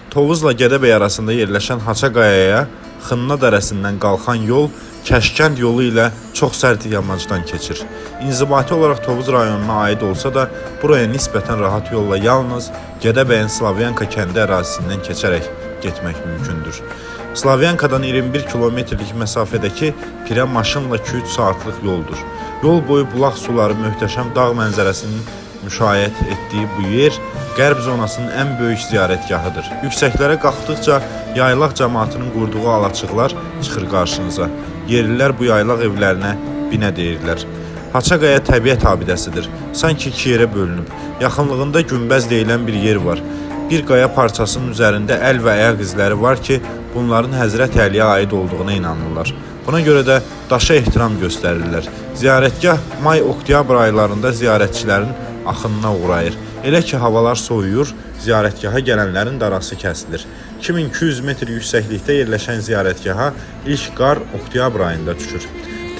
Tovuzla Gədəbəy arasında yerləşən Haçaqayaya Xınna dərəsindən qalxan yol Kəşkənd yolu ilə çox sərt yamacdan keçir. İnzibati olaraq Tovuz rayonuna aid olsa da, buraya nisbətən rahat yolla yalnız Gədəbəyin Slavyanka kəndi ərazisindən keçərək getmək mümkündür. Slavyankadan 21 kilometrlik məsafədəki Pirə maşınla 2-3 saatlıq yoldur. Yol boyu bulaq suları möhtəşəm dağ mənzərəsinin müşahidə etdiyi bu yer Qərb zonasının ən böyük ziyarətgahıdır. Yüksəklərə qalxdıqca yaylaq cəmaatının qurduğu alaçıqlar çıxır qarşınıza. Yerlilər bu yaylaq evlərinə binə deyirlər. Haçaqaya təbiət abidəsidir. Sanki iki yerə bölünüb. Yaxınlığında günbəz deyilən bir yer var. Bir qaya parçasının üzərində əl və ayaq izləri var ki, bunların Həzrət Əliyə aid olduğuna inanırlar. Buna görə də daşa ehtiram göstərirlər. Ziyarətgah may-oktyabr aylarında ziyarətçilərin axınına uğrayır. Elə ki, havalar soyuyur, ziyarətgaha gələnlərin darası kəsilir. 2200 metr yüksəklikdə yerləşən ziyarətgaha ilk qar oktyabr ayında düşür.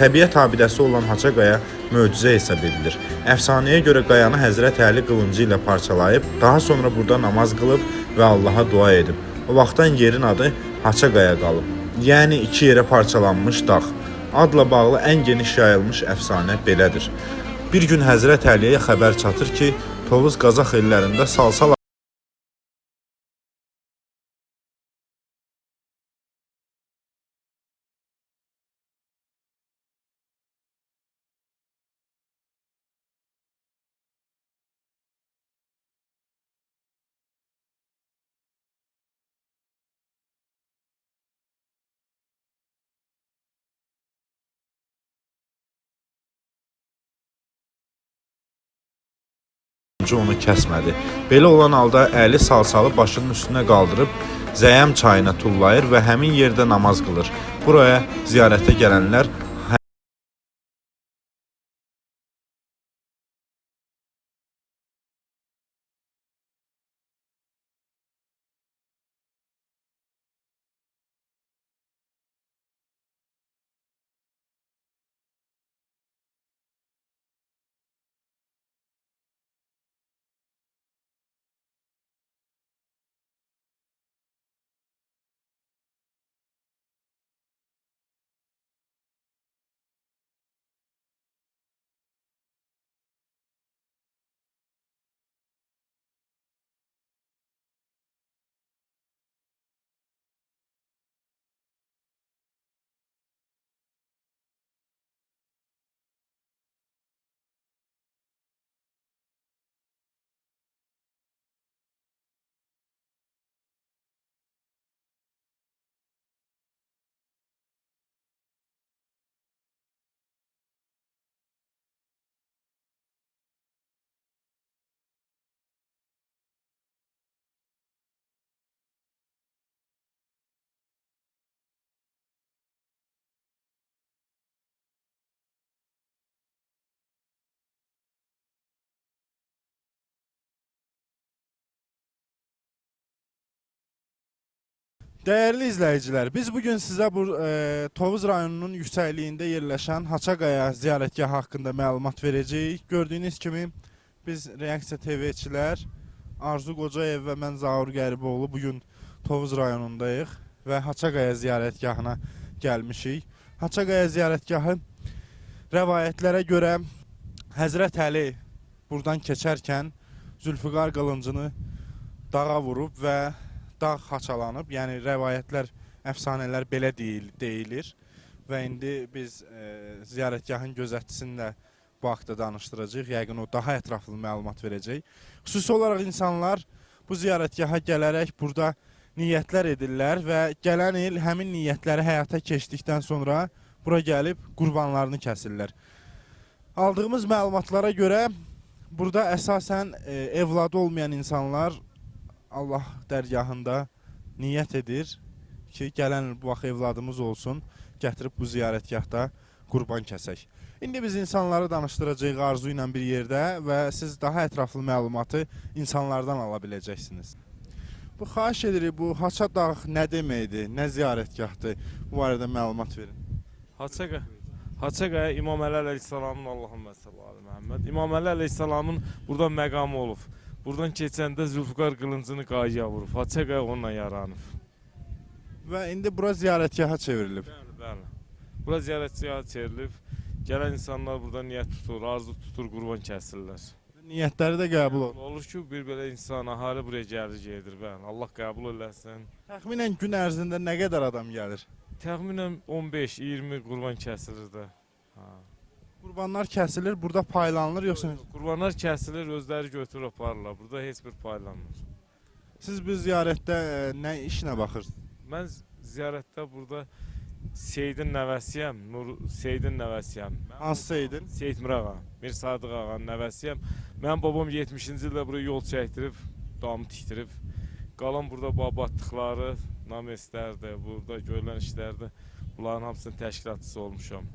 Təbiət abidəsi olan Haçaqaya möcüzə hesab edilir. Əfsanəyə görə qayanı Həzrət Əli qılıncı ilə parçalayıb, daha sonra burada namaz qılıb və Allaha dua edib. O vaxtdan yerin adı Haçaqaya qalıb. Yəni iki yerə parçalanmış dağ. Adla bağlı ən geniş yayılmış əfsanə belədir. Bir gün Həzrət Əliyə xəbər çatır ki, Tovuz Qazax ellərində salsal onu kəsmədi. Belə olan halda əli salsalı başının üstünə qaldırıb Zəyəm çayına tullayır və həmin yerdə namaz qılır. Buraya ziyarətə gələnlər Değerli izləyicilər, biz bugün sizə bu Tovuz rayonunun yüksəkliyində yerləşən Haçaqaya ziyarətgahı haqqında məlumat verəcəyik. Gördüyünüz kimi biz Reaksiya TV-çilər Arzu Qocayev və mən Zaur Qəriboğlu bugün Tovuz rayonundayıq və Haçaqaya ziyarətgahına gəlmişik. Haçaqaya ziyarətgahı rəvayətlərə görə Həzrət Əli buradan keçərkən Zülfüqar qılıncını dağa vurub və dağ haçalanıb, yəni rəvayətlər, əfsanələr belə deyilir və indi biz ziyarətgahın gözətçisini də bu haqda danışdıracağıq, yəqin o daha ətraflı məlumat verəcək. Xüsusi olaraq insanlar bu ziyarətgaha gələrək burada niyyətlər edirlər və gələn il həmin niyyətləri həyata keçdikdən sonra bura gəlib qurbanlarını kəsirlər. Aldığımız məlumatlara görə burada əsasən evladı olmayan insanlar Allah dərgahında niyyət edir ki, gələn il bu vaxt evladımız olsun, gətirib bu ziyarətgahda qurban kəsək. İndi biz insanları danışdıracağıq Arzu ilə bir yerdə və siz daha ətraflı məlumatı insanlardan ala biləcəksiniz. Bu xahiş edirik, bu Haça dağ nə deməkdir, nə ziyarətgahdır, bu barədə məlumat verin. Haçaqaya İmam Əli əleyhissalamın Allahümmə sallallahu əleyhi və səlləm İmam Əli əleyhissalamın burada məqamı olub. Buradan keçəndə Zülfüqar qılıncını qayaya vurub. Haça qaya onunla yaranıb. Və indi bura ziyarətgaha çevrilib. Bəli, bəli. Bura ziyarətçiyə çevrilib. Gələn insanlar burada niyyət tutur, arzu tutur, qurban kəsirlər. Niyyətləri də qəbul olur. Olur ki, bir belə insan, ahali buraya gəlir, gedir. Bəli, Allah qəbul eləsin. Təxminən gün ərzində nə qədər adam gəlir? Təxminən 15-20 qurban kəsilir də. Ha. Qurbanlar kəsilir, burada paylanılır yoxsa? Qurbanlar kəsilir, özləri götürür aparırlar. Burada heç bir paylanmır. Siz bu ziyarətdə nə işinə baxırsınız? Mən ziyarətdə burada Seyidin nəvəsiyəm, Seyidin nəvəsiyəm. Hansı Seydin? Seyid Mirağa, Mir Sadıq ağanın nəvəsiyəm. Mənim babam 70-ci ildə buraya yol çəkdirib, damı tikdirib. Qalan burada babatlıqları, namestlərdə, burada görülən işlərdə bunların hamısının təşkilatçısı olmuşam.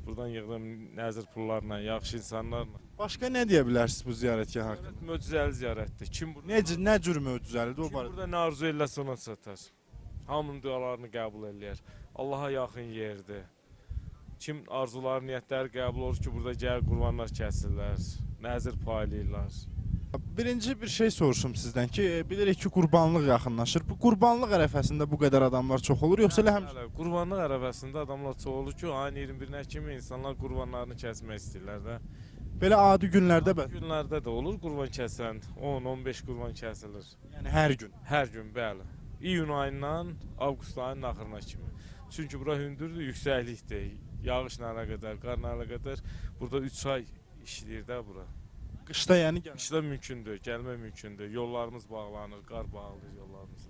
Buradan yığdığım nəzir pullarla, yaxşı insanlarla. Başqa nə deyə bilərsiniz bu ziyarətgah haqqında? Möcüzəli ziyarətdir. Kim Nə cür möcüzəlidir o Kim barədə? burada nə arzu eləsə ona çatar. Hamının dualarını qəbul eləyər. Allaha yaxın yerdir. Kim arzuları, niyyətləri qəbul olur ki, burada gəlir qurbanlar kəsirlər, nəzir paylayırlar. Birinci bir şey soruşum sizdən ki, bilirik ki, qurbanlıq yaxınlaşır. Bu qurbanlıq ərəfəsində bu qədər adamlar çox olur, yoxsa elə həmişə? Qurbanlıq ərəfəsində adamlar çox olur ki, ayın 21-nə kimi insanlar qurbanlarını kəsmək istəyirlər də. Belə adi günlərdə Bu günlərdə də olur qurban kəsən, 10-15 qurban kəsilir. yəni hər gün. Hər gün, bəli. İyun ayından avqust ayının axırına kimi. Çünki bura hündürdür, yüksəklikdir. Yağışla əlaqədar, qarla əlaqədar burada 3 ay işləyir də bura. Qışda yəni gəlir. İşlə mümkündür, gəlmək mümkündür. Yollarımız bağlanır, qar bağlayır yollarımızı.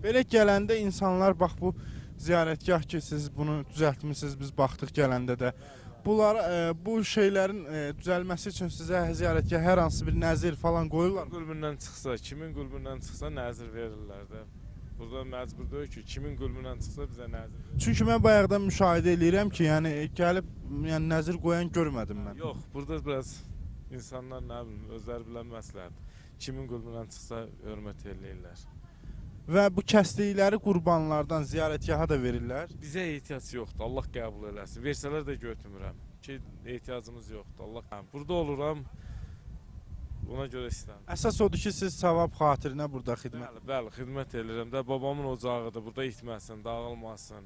Belə gələndə insanlar bax bu ziyarətgah ki, siz bunu düzəltmisiniz, biz baxdıq gələndə də. Bunlar bu şeylərin düzəlməsi üçün sizə ziyarətgah hər hansı bir nəzir falan qoyurlar mı? Qülbündən çıxsa, kimin qülbündən çıxsa nəzir verirlər də. Burada məcbur deyil ki, kimin qülbündən çıxsa bizə nəzir verir. Çünki mən bayaqdan müşahidə eləyirəm ki, yəni gəlib yəni nəzir qoyan görmədim mən. Yox, burada biraz insanlar nə bilim, özləri bilən məsləhət. Kimin qülbündən çıxsa hörmət eləyirlər. Və bu kəsdikləri qurbanlardan ziyarətgaha da verirlər. Bizə ehtiyac yoxdur, Allah qəbul eləsin. Versələr də götürmürəm ki, ehtiyacımız yoxdur. Allah. Burada oluram, ona görə istəyirəm. Əsas odur ki, siz savab xatirinə burada xidmət. Bəli, bəli, xidmət edirəm də. Babamın ocağıdır, burada itməsin, dağılmasın.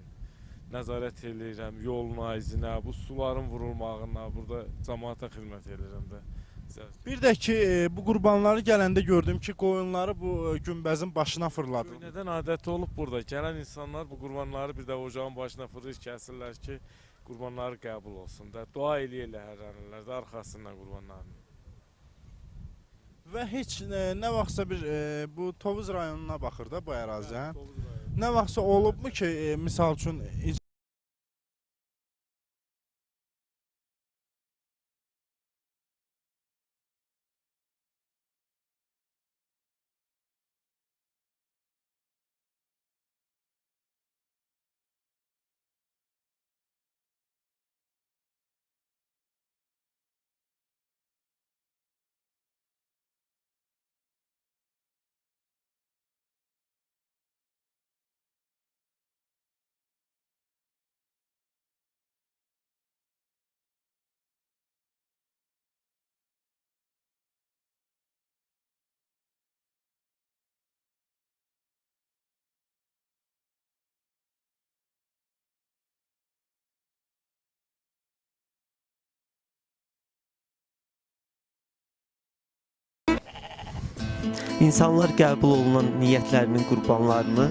Nəzarət edirəm, yoluna, izinə, bu suların vurulmağına, burada cəmaata xidmət edirəm də. Bir də ki, bu qurbanları gələndə gördüm ki, qoyunları bu günbəzin başına fırladı. Nədən adəti olub burada. Gələn insanlar bu qurbanları bir də ocağın başına fırlayır, kəsirlər ki, qurbanları qəbul olsun da. Dua eləyirlər, hərrənirlər də arxasından qurbanlarını. Və heç nə vaxtsa bir bu Tovuz rayonuna baxır da bu ərazi, hə? Tovuz rayonu. Nə vaxtsa olubmu ki, misal üçün İnsanlar qəbul olunan niyyətlərinin qurbanlarını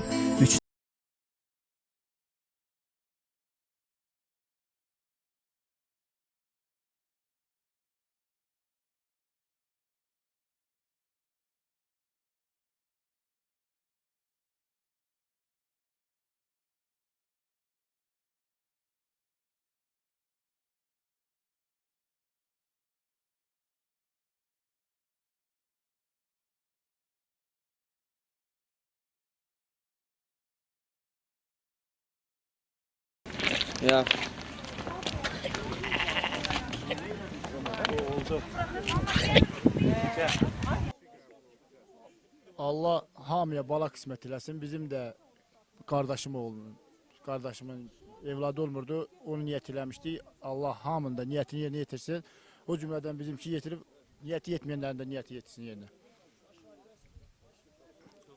Ya. Allah hamıya bala qismət eləsin. Bizim də qardaşımın evladı olmurdu. Onu niyyət eləmişdi. Allah hamının da niyyətini yerinə yetirsin. O cümlədən bizimki yetirib Niyyəti yetməyənlərin də niyyəti yetsin yerinə.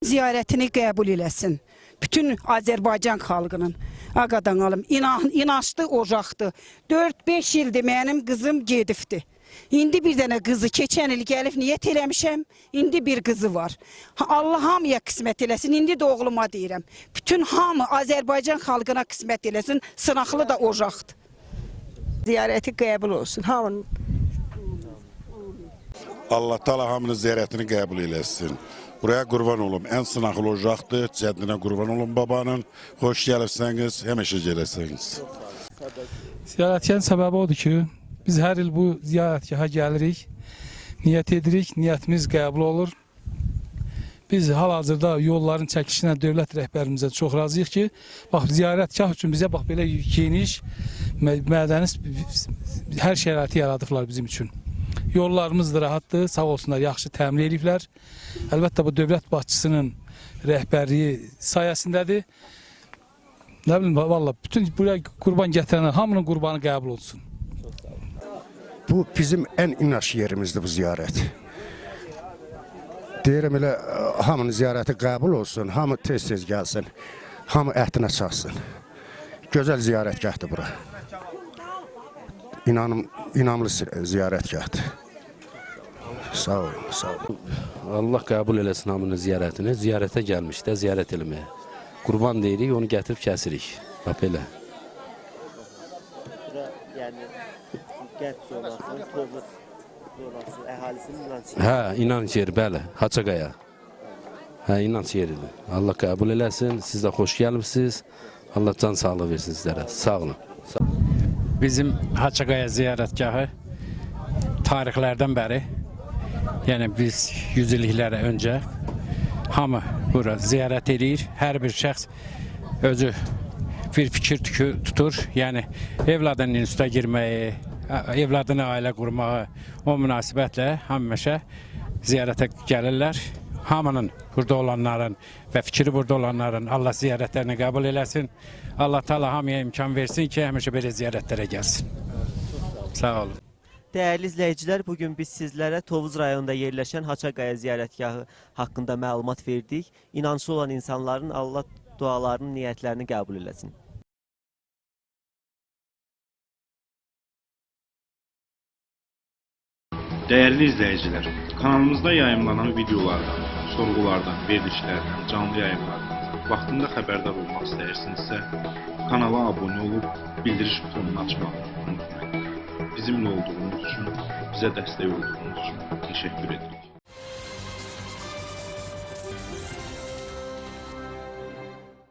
Ziyarətini qəbul eləsin. Bütün Azərbaycan xalqının ağadan alım. İnançlı ocaqdır. 4-5 ildir mənim qızım gedibdi. İndi bir dənə qızı keçən il gəlib niyyət eləmişəm. İndi bir qızı var. Allah hamıya qismət eləsin. İndi də oğluma deyirəm. Bütün hamı Azərbaycan xalqına qismət eləsin. Sınaqlı da ocaqdır. Ziyarəti qəbul olsun. Hamının Allah Taala hamının ziyarətini qəbul eləsin. Buraya qurban olum. Ən sınaqlı ocaqdır. Cəddinə qurban olum babanın. Xoş gəlirsəniz, həmişə gələsiniz. Ziyarətgahın səbəbi odur ki, biz hər il bu ziyarətgaha gəlirik, niyyət edirik, niyyətimiz qəbul olur. Biz hal-hazırda yolların çəkilişinə dövlət rəhbərimizə çox razıyıq ki, bax ziyarətgah üçün bizə bax belə geniş, mədəni hər şəraiti yaradıblar bizim üçün. Yollarımız da rahatdır, sağ olsunlar, yaxşı təmin ediblər. Əlbəttə bu dövlət başçısının rəhbərliyi sayəsindədir. Nə bilim, valla bütün buraya qurban gətirənlər, hamının qurbanı qəbul olsun. Bu bizim ən inanç yerimizdir bu ziyarət. Deyirəm elə hamının ziyarəti qəbul olsun, hamı tez-tez gəlsin, hamı əhdinə çatsın. Gözəl ziyarətgahdır bura. İnamlı ziyarətgahdır. Sağ olun, sağ olun. Allah qəbul eləsin hamının ziyarətini. Ziyarətə gəlmiş də ziyarət eləməyə. Qurban deyirik, onu gətirib kəsirik. Bax belə. Yəni Qərb zonası, Tovuz zonası əhalisinin inancı. Hə, inanc yeri, bəli, Haçaqaya. Hə, inanc yeridir. Allah qəbul eləsin, siz də xoş gəlmişsiniz. Allah can sağlığı versin sizlərə. Sağ olun. Bizim Haçaqaya ziyarətgahı tarixlərdən bəri, yəni biz 100 illiklərə öncə hamı bura ziyarət edir. Hər bir şəxs özü bir fikir tutur. Yəni evladının instituta girməyi, evladını ailə qurmağı, o münasibətlə həmişə ziyarətə gəlirlər. Hamının burada olanların və fikri burada olanların Allah ziyarətlərini qəbul eləsin. Allah Taala hamıya imkan versin ki, həmişə belə ziyarətlərə gəlsin. Sağ olun. Dəyərli izləyicilər, bugün biz sizlərə Tovuz rayonunda yerləşən Haçaqaya ziyarətgahı haqqında məlumat verdik. İnanclı olan insanların Allah dualarının, niyyətlərini qəbul eləsin. Dəyərli izləyicilər, kanalımızda yayımlanan videolardan, sorğulardan, verilişlərdən, canlı yayımlardan vaxtında xəbərdar olmaq istəyirsinizsə, kanala abunə olub, bildiriş butonunu açmağı unutmayın. Bizimlə olduğunuz üçün, bizə dəstək olduğunuz üçün təşəkkür edirik.